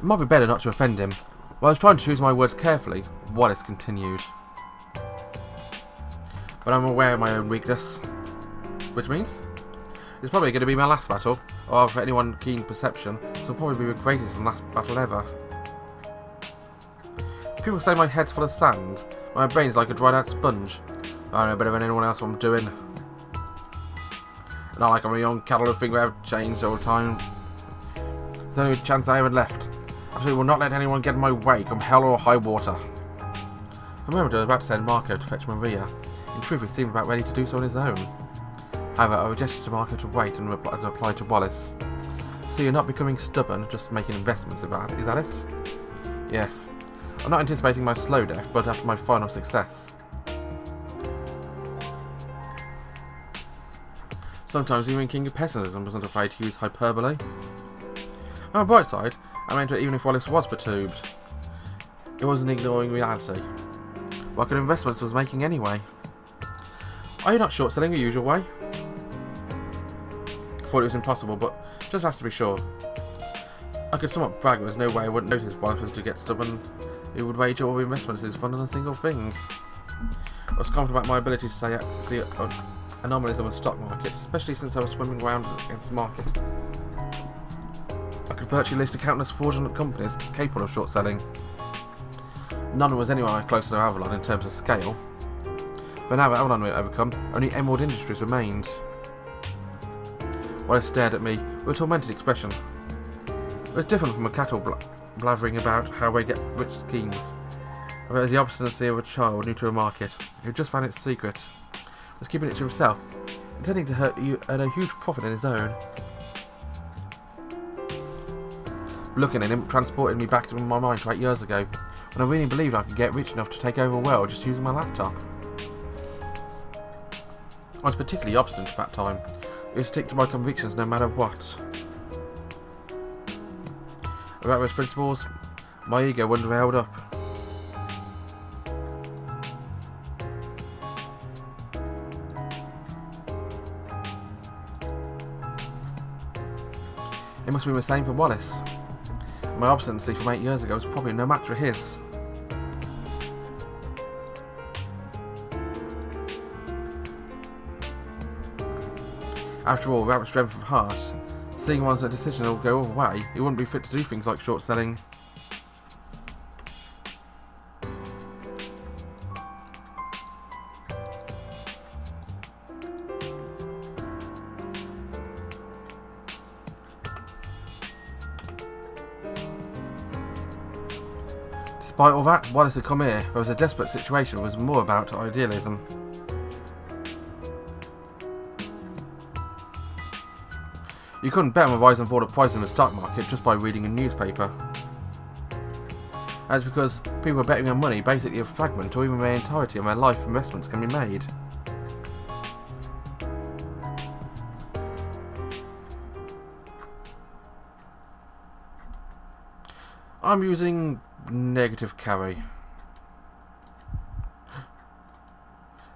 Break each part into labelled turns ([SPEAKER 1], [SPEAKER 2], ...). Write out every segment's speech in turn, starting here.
[SPEAKER 1] It might be better not to offend him. While I was trying to choose my words carefully, Wallace continued. But I'm aware of my own weakness. Which means? It's probably going to be my last battle, or for anyone keen perception, this will probably be the greatest and last battle ever. People say my head's full of sand, my brain's like a dried out sponge. I know better than anyone else what I'm doing. Not like I'm a young cattle who think we have changed all the time. There's the only chance I ever left. Absolutely will not let anyone get in my way, come hell or high water. For a moment I was about to send Marco to fetch Maria. In truth, he seemed about ready to do so on his own. However, I gestured to Marco to wait and as I replied to Wallace. So you're not becoming stubborn, just making investments about it, is that it? Yes. I'm not anticipating my slow death, but after my final success. Sometimes even King of Pessimism wasn't afraid to use hyperbole. On the bright side, I meant that even if Wallace was perturbed, it wasn't ignoring reality. What kind of investments was making anyway? Are you not short selling the usual way? Thought it was impossible, but just has to be sure. I could somewhat brag there was no way I wouldn't notice Wallace was to get stubborn. He would wager all the investments in his fund on a single thing. I was confident about my ability to see anomalies on the stock market, especially since I was swimming around against the market. I could virtually list a countless fraudulent companies capable of short selling. None was anywhere close to Avalon in terms of scale. But now that Avalon were overcome, only Emerald Industries remained. Wallace stared at me with a tormented expression. It was different from a cattle blathering about how they get rich schemes. It was the obstinacy of a child new to a market, who just found its secret, was keeping it to himself, intending to earn a huge profit in his own. Looking at him transported me back to my mind to 8 years ago, when I really believed I could get rich enough to take over the world just using my laptop. I was particularly obstinate at that time. I would stick to my convictions no matter what. About those principles, my ego wouldn't have held up. It must have been the same for Wallace. My obstinacy from 8 years ago was probably no match for his. After all, without strength of heart, seeing one's decision will go all the way, he wouldn't be fit to do things like short selling. Despite all that, Wallace had come here. There was a desperate situation. It was more about idealism. You couldn't bet on the rise and fall of prices in the stock market just by reading a newspaper. That's because people are betting their money basically a fragment or even their entirety on their life investments can be made. I'm using negative carry.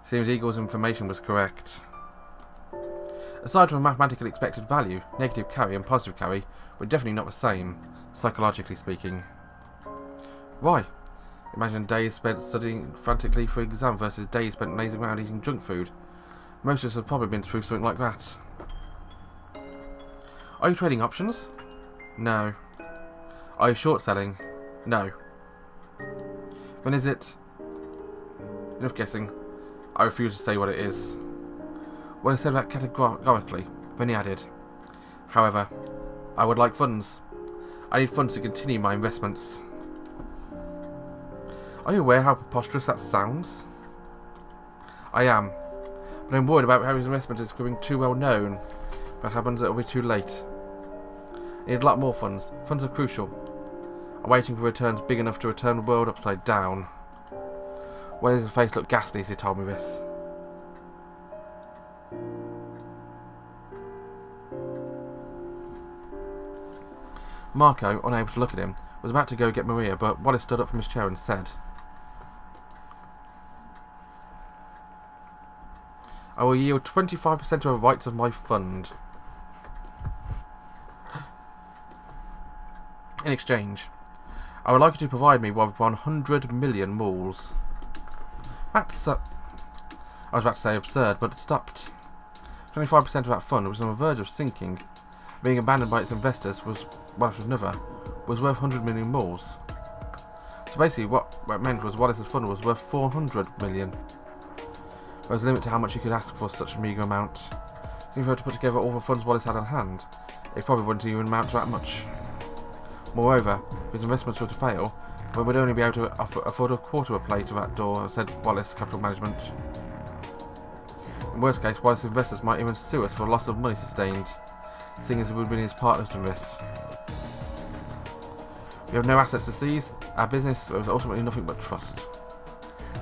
[SPEAKER 1] Seems Eagle's information was correct. Aside from mathematically expected value, negative carry and positive carry were definitely not the same, psychologically speaking. Why? Imagine days spent studying frantically for exam versus days spent lazing around eating junk food. Most of us have probably been through something like that. Are you trading options? No. Are you short selling? No. When is it? Enough guessing. I refuse to say what it is. Well, he said that categorically. Then he added, however, I would like funds. I need funds to continue my investments. Are you aware how preposterous that sounds? I am. But I'm worried about how his investment is becoming too well known. If that happens, it'll be too late. I need a lot more funds. Funds are crucial. I'm waiting for returns big enough to return the world upside down. Well, his face looked ghastly as he told me this. Marco, unable to look at him, was about to go get Maria, but Wallace stood up from his chair and said, I will yield 25% of the rights of my fund. In exchange, I would like you to provide me with 100 million moles. That's I was about to say absurd, but it stopped. 25% of that fund was on the verge of sinking. Being abandoned by its investors was Wallace's another, was worth 100 million moles. So basically what it meant was Wallace's fund was worth 400 million. There was a limit to how much you could ask for such a meagre amount. So if you were to put together all the funds Wallace had on hand, it probably wouldn't even amount to that much. Moreover, if his investments were to fail, we would only be able to afford a quarter of a plate of that door, said Wallace Capital Management. In worst case, Wallace's investors might even sue us for loss of money sustained, seeing as we would have been his partners in this. We have no assets to seize. Our business was ultimately nothing but trust.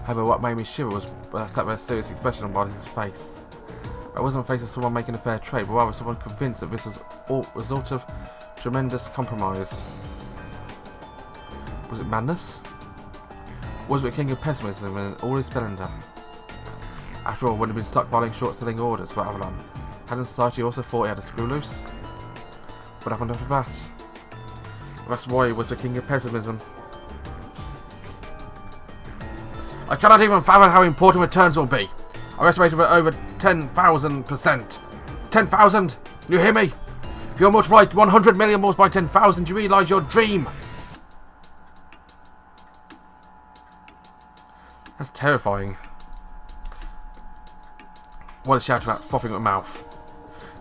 [SPEAKER 1] However, what made me shiver was that very serious expression on Wallace's face. I wasn't faced with someone making a fair trade, but rather someone convinced that this was all a result of tremendous compromise. Was it madness? Was it a king of pessimism in all his splendour? After all, when he'd been stuck bottling short-selling orders for Avalon, hadn't society also thought he had a screw loose? What happened after that? That's why he was the king of pessimism. I cannot even fathom how important returns will be. I've estimated at over 10,000%. 10,000? You hear me? If you multiply 100 million moles by 10,000, you realise your dream. That's terrifying. Wallace shouted out, frothing at the mouth.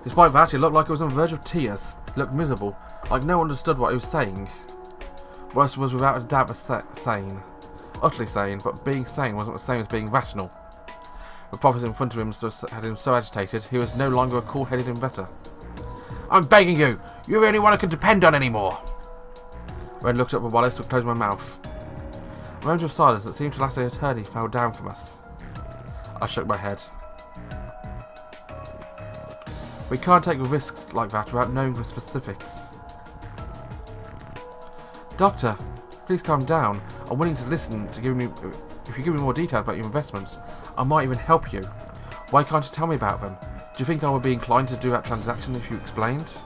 [SPEAKER 1] Despite that, he looked like he was on the verge of tears. He looked miserable, like no one understood what he was saying. Wallace was without a doubt sane. Utterly sane, but being sane wasn't the same as being rational. The profits in front of him had him so agitated, he was no longer a cool-headed inventor. I'm begging you! You're the only one I can depend on anymore! Red looked up at Wallace and closed my mouth. A moment of silence that seemed to last an eternity fell down from us. I shook my head. We can't take risks like that without knowing the specifics. Doctor, please calm down. I'm willing to listen to give me. If you give me more detail about your investments, I might even help you. Why can't you tell me about them? Do you think I would be inclined to do that transaction if you explained?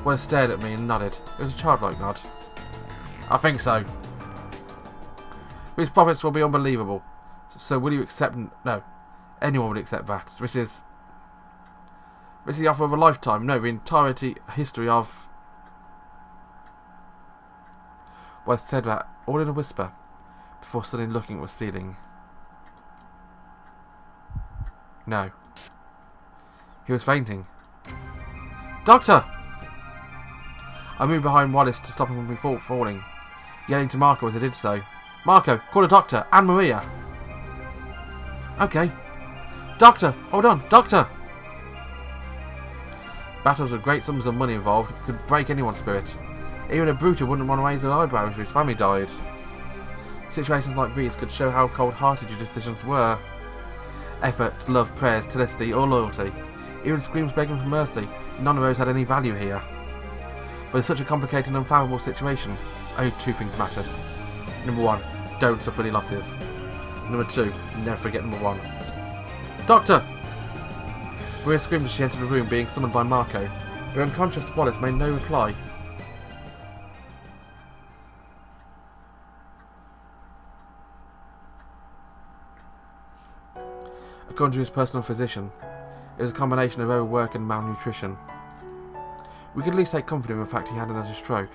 [SPEAKER 1] Wallace stared at me and nodded. It was a childlike nod. I think so. These profits will be unbelievable. So will you accept? No. Anyone would accept that. This is the offer of a lifetime. No, the entirety history of. Wallace said that all in a whisper, before suddenly looking at the ceiling. No. He was fainting. Doctor! I moved behind Wallace to stop him from falling, yelling to Marco as I did so. Marco, call a doctor, and Maria! Okay. Doctor! Hold on! Doctor! Battles with great sums of money involved could break anyone's spirit. Even a brute wouldn't want to raise an eyebrow if his family died. Situations like these could show how cold-hearted your decisions were. Effort, love, prayers, telicity, or loyalty. Even screams begging for mercy, none of those had any value here. But in such a complicated and unfathomable situation, only two things mattered. Number one, don't suffer any losses. Number two, never forget number one. Doctor! Maria screamed as she entered the room, being summoned by Marco. The unconscious Wallace made no reply. According to his personal physician, it was a combination of overwork and malnutrition. We could at least take comfort in the fact he hadn't had a stroke.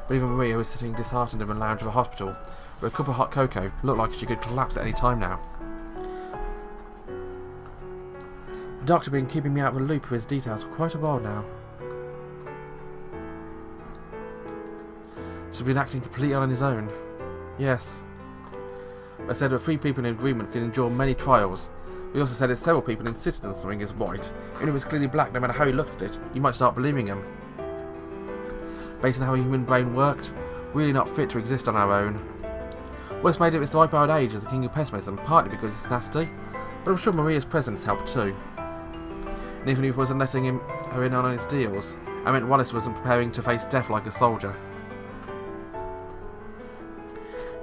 [SPEAKER 1] But even Maria, who was sitting disheartened in the lounge of a hospital with a cup of hot cocoa, looked like she could collapse at any time now. The doctor had been keeping me out of the loop with his details for quite a while now. So he'd been acting completely on his own. Yes. I said that 3 people in agreement could endure many trials. We also said that several people insisted on something as white. Even if it's clearly black, no matter how you looked at it, you might start believing him. Based on how a human brain worked, really not fit to exist on our own. Wallace made it this ripe-eyed age as the king of pessimism, partly because it's nasty, but I'm sure Maria's presence helped too. And even if he wasn't letting her in on his deals, I meant Wallace wasn't preparing to face death like a soldier.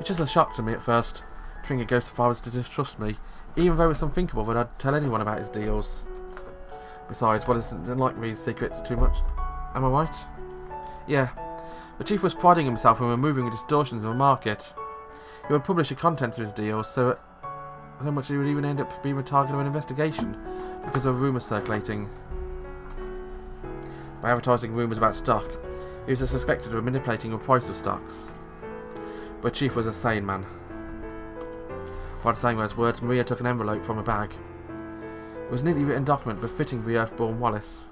[SPEAKER 1] It's just a shock to me at first. Thinking a ghost of father to distrust me, even though it's unthinkable that I'd tell anyone about his deals. Besides, Wallace didn't like these secrets too much. Am I right? Yeah. The chief was priding himself in removing the distortions in the market. He would publish the contents of his deals so much he would even end up being the target of an investigation because of rumours circulating. By advertising rumours about stock, he was suspected of manipulating the price of stocks. But Chief was a sane man. While saying those words, Maria took an envelope from a bag. It was a neatly written document befitting the Earthborn Wallace.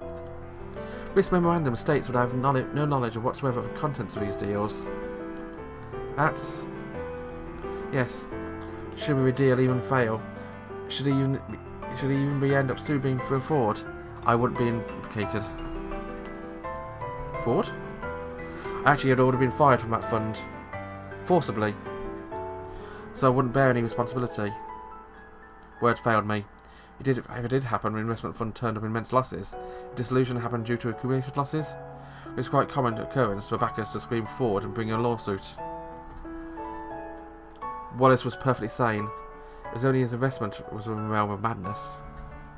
[SPEAKER 1] This memorandum states that I have no knowledge of whatsoever of the contents of these deals. That's... Yes. Should the deal even fail, should he even end up soon being for fraud, I wouldn't be implicated. Fraud? I actually had already been fired from that fund. Forcibly. So I wouldn't bear any responsibility. Words failed me. If it did happen, the investment fund turned up immense losses. If dissolution happened due to accumulated losses, it was quite common occurrence for backers to scream fraud and bring a lawsuit. Wallace was perfectly sane. It was only his investment was in the realm of madness.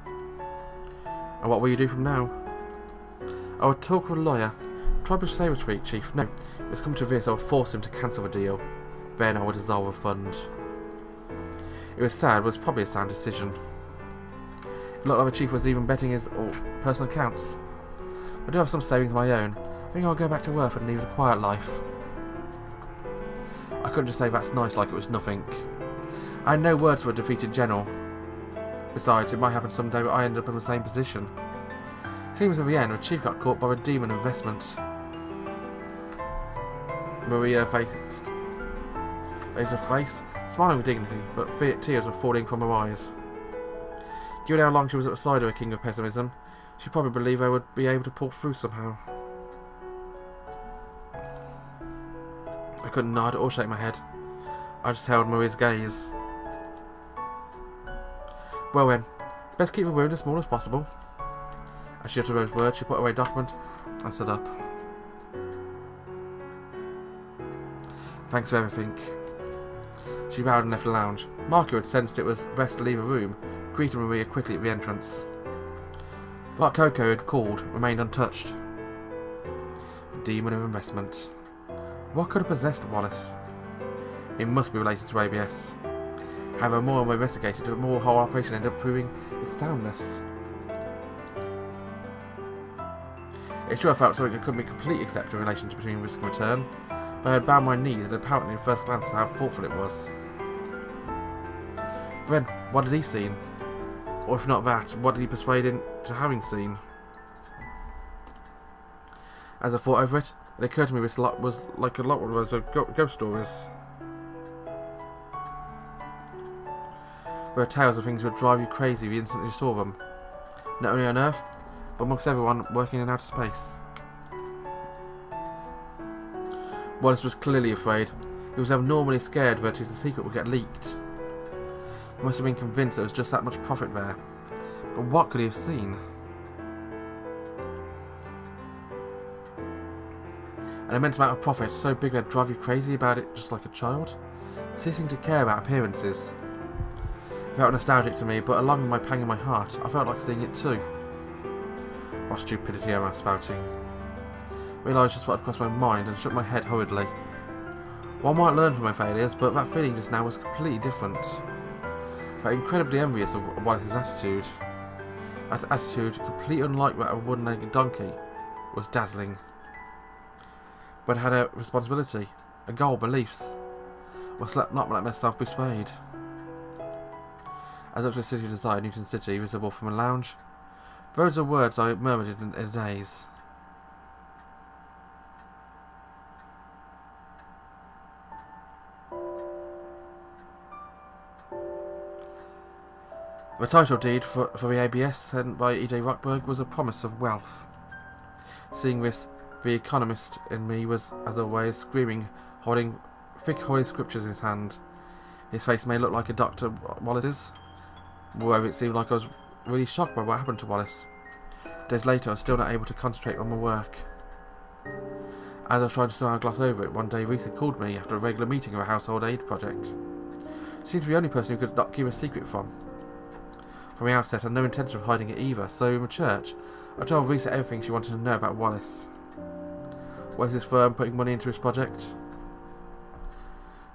[SPEAKER 1] And what will you do from now? I would talk with a lawyer. Try to say retreat, Chief. No, it was come to this, I would force him to cancel the deal. Then I would dissolve the fund. It was sad, but it was probably a sound decision. It looked like the Chief was even betting his personal accounts. I do have some savings of my own. I think I'll go back to work and lead a quiet life. I couldn't just say that's nice like it was nothing. I had no words for a defeated general. Besides, it might happen someday that I end up in the same position. It seems at the end, the Chief got caught by a demon investment. Maria faced her face, smiling with dignity, but tears were falling from her eyes. Given how long she was at the side of a king of pessimism, she probably believed they would be able to pull through somehow. I couldn't nod or shake my head. I just held Maria's gaze. Well then, best keep the wound as small as possible. As she uttered those words, she put away the document and stood up. Thanks for everything. She bowed and left the lounge. Marco, who had sensed it was best to leave the room, greeted Maria quickly at the entrance. What Coco had called remained untouched. The demon of investment. What could have possessed Wallace? It must be related to ABS. However, the more I investigated, the more the whole operation ended up proving its soundness. It's true I felt something that couldn't be completely accepted in relation to between risk and return, but I had bound my knees and apparently at first glance how thoughtful it was. But then, what had he seen? Or if not that, what did he persuade him to having seen? As I thought over it, it occurred to me this lot was like a lot of those ghost stories. There are tales of things that would drive you crazy the instant you saw them. Not only on Earth, but amongst everyone working in outer space. Wallace was clearly afraid. He was abnormally scared that his secret would get leaked. He must have been convinced there was just that much profit there. But what could he have seen? An immense amount of profit, so big it'd drive you crazy about it just like a child. Ceasing to care about appearances. It felt nostalgic to me, but along with my pang in my heart, I felt like seeing it too. What stupidity am I spouting? I realised just what had crossed my mind and shook my head hurriedly. One might learn from my failures, but that feeling just now was completely different. I felt incredibly envious of Wallace's attitude. That attitude, completely unlike that of a wooden-legged donkey, was dazzling. But I had a responsibility, a goal, beliefs. I must not let myself be swayed. As up to the city of desire, Newton City, visible from a lounge, those are words I murmured in a daze. The title deed for the ABS sent by E.J. Rockberg was a promise of wealth. Seeing this, the economist in me was, as always, screaming, holding thick holy scriptures in his hand. His face may look like a Dr. Wallace's. Moreover, it seemed like I was really shocked by what happened to Wallace. Days later, I was still not able to concentrate on my work. As I was trying to somehow gloss over it, one day Risa called me after a regular meeting of a household aid project. She seemed to be the only person who could not keep a secret from. From the outset, I had no intention of hiding it either, so in the church, I told Risa everything she wanted to know about Wallace. Was his firm putting money into his project?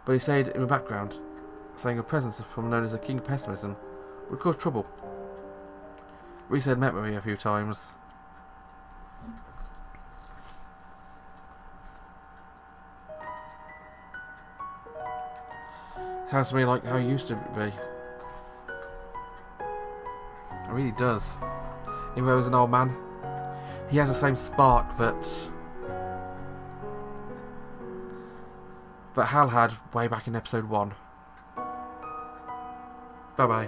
[SPEAKER 1] But he stayed in the background, saying a presence from known as a king of pessimism would cause trouble. Reese had met with me a few times. Sounds to me like how he used to be. It really does. Even though he's an old man, he has the same spark that Hal had way back in episode 1. Bye bye.